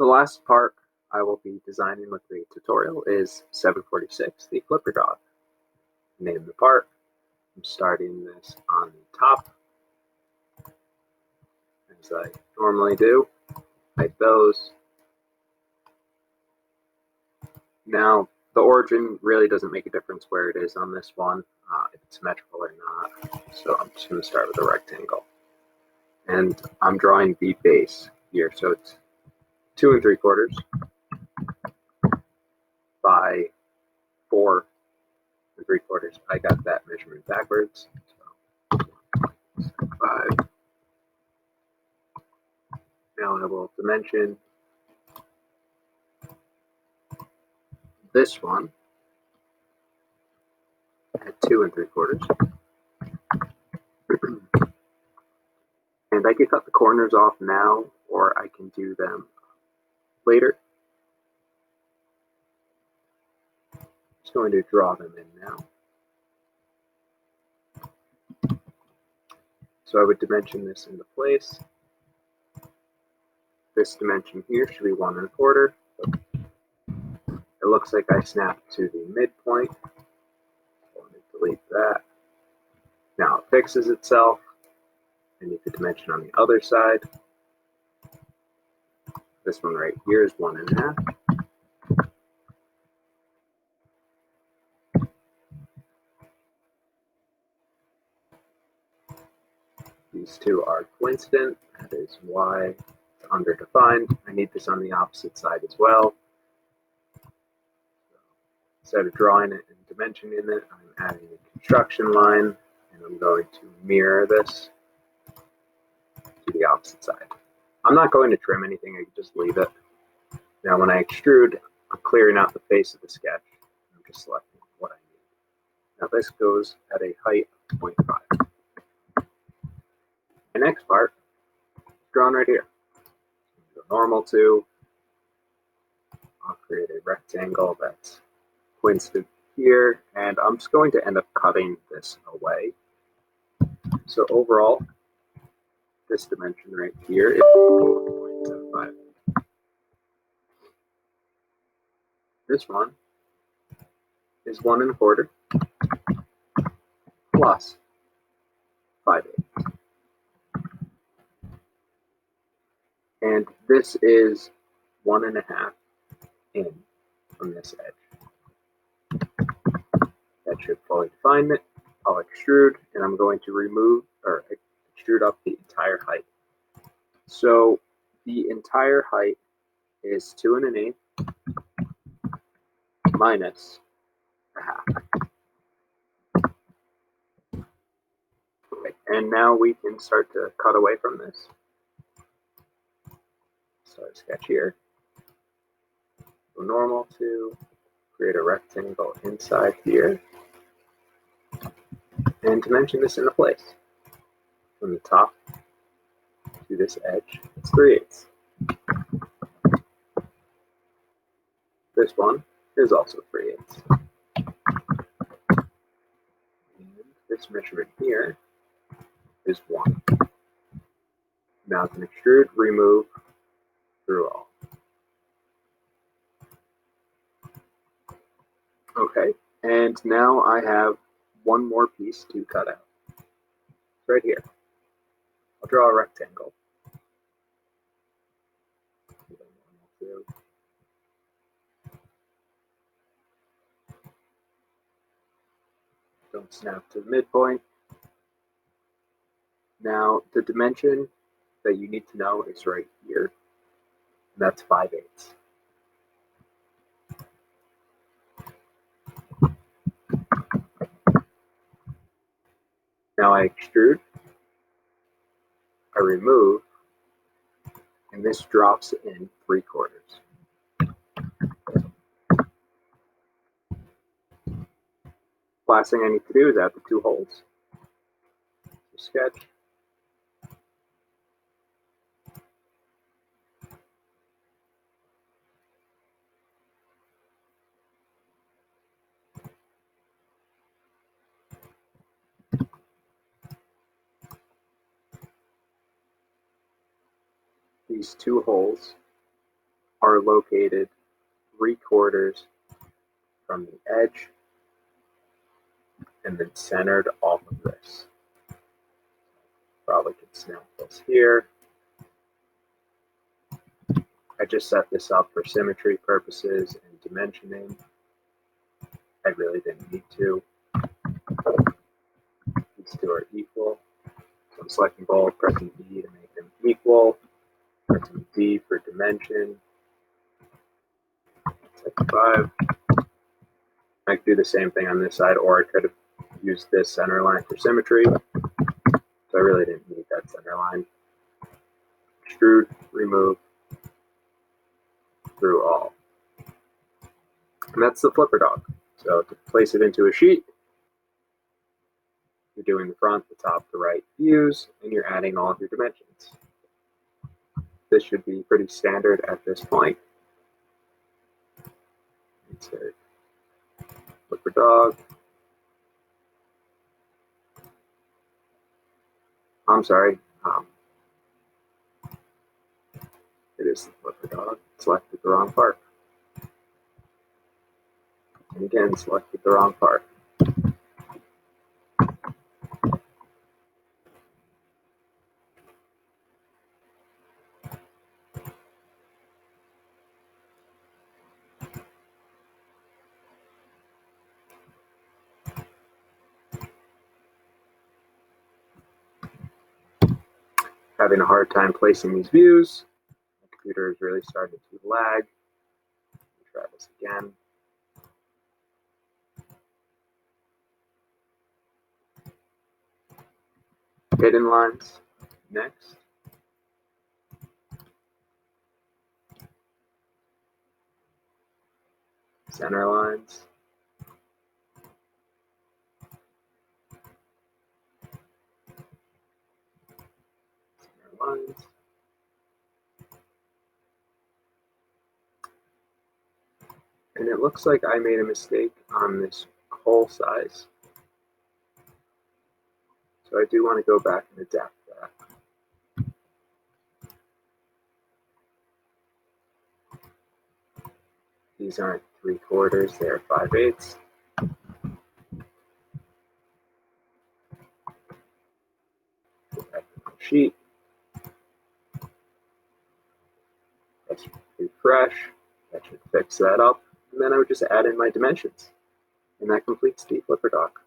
The last part I will be designing with the tutorial is 746, the flipper dog. Name the part. I'm starting this on the top, as I normally do. Type those. Now, the origin really doesn't make a difference where it is on this one, if it's symmetrical or not. So I'm just going to start with a rectangle. And I'm drawing the base here, so it's 2 3/4 by 4 3/4. I got that measurement backwards. So 5. Now I will dimension this one at 2 3/4. And I can cut the corners off now, or I can do them later. Just going to draw them in now. So I would dimension this into place. This dimension here should be 1 1/4. It looks like I snapped to the midpoint. So let me delete that. Now it fixes itself. I need the dimension on the other side. This one right here is 1 1/2. These two are coincident. That is why it's underdefined. I need this on the opposite side as well. Instead of drawing it and dimensioning it, I'm adding a construction line, and I'm going to mirror this to the opposite side. I'm not going to trim anything, I can just leave it. Now when I extrude, I'm clearing out the face of the sketch. I'm just selecting what I need. Now this goes at a height of 0.5. The next part is drawn right here. Go normal to, I'll create a rectangle that's coincident here, and I'm just going to end up cutting this away. So overall, this dimension right here is 0.75. This one is 1 1/4 plus 5/8. And this is 1 1/2 in from this edge. That should fully define it. I'll extrude, and I'm going to remove or extrude up the entire height. So the entire height is 2 1/8 minus 1/2. Okay, and now we can start to cut away from this. Start a sketch here. Go normal to create a rectangle inside here, and dimension this into place. From the top to this edge, it's 3/8. This one is also 3/8. And this measurement here is 1. Now I can extrude, remove, through all. Okay, and now I have one more piece to cut out. It's right here. I'll draw a rectangle. Don't snap to the midpoint. Now the dimension that you need to know is right here, and that's 5/8. Now I extrude, I remove, and this drops in 3/4. Last thing I need to do is add the 2 holes. So sketch. These 2 holes are located 3/4 from the edge and then centered off of this. Probably could snap this here. I just set this up for symmetry purposes and dimensioning. I really didn't need to. These two are equal. So I'm selecting both, pressing D to make them equal, pressing D for dimension. Set 5. I could do the same thing on this side, or I could have used this center line for symmetry. So I really didn't need that center line. Extrude, remove, through all. And that's the flipper dog. So to place it into a sheet, you're doing the front, the top, the right views, and you're adding all of your dimensions. This should be pretty standard at this point. Insert flipper dog. I'm sorry. It is the flipper dog. Selected the wrong part. And again, selected the wrong part. Having a hard time placing these views. My computer is really starting to lag. Try this again. Hidden lines. Next. Center lines. Center lines. And it looks like I made a mistake on this hole size. So I do want to go back and adapt that. These aren't 3/4, they're 5/8. Sheet. Let's refresh. That should fix that up. And then I would just add in my dimensions. And that completes the flipper dog.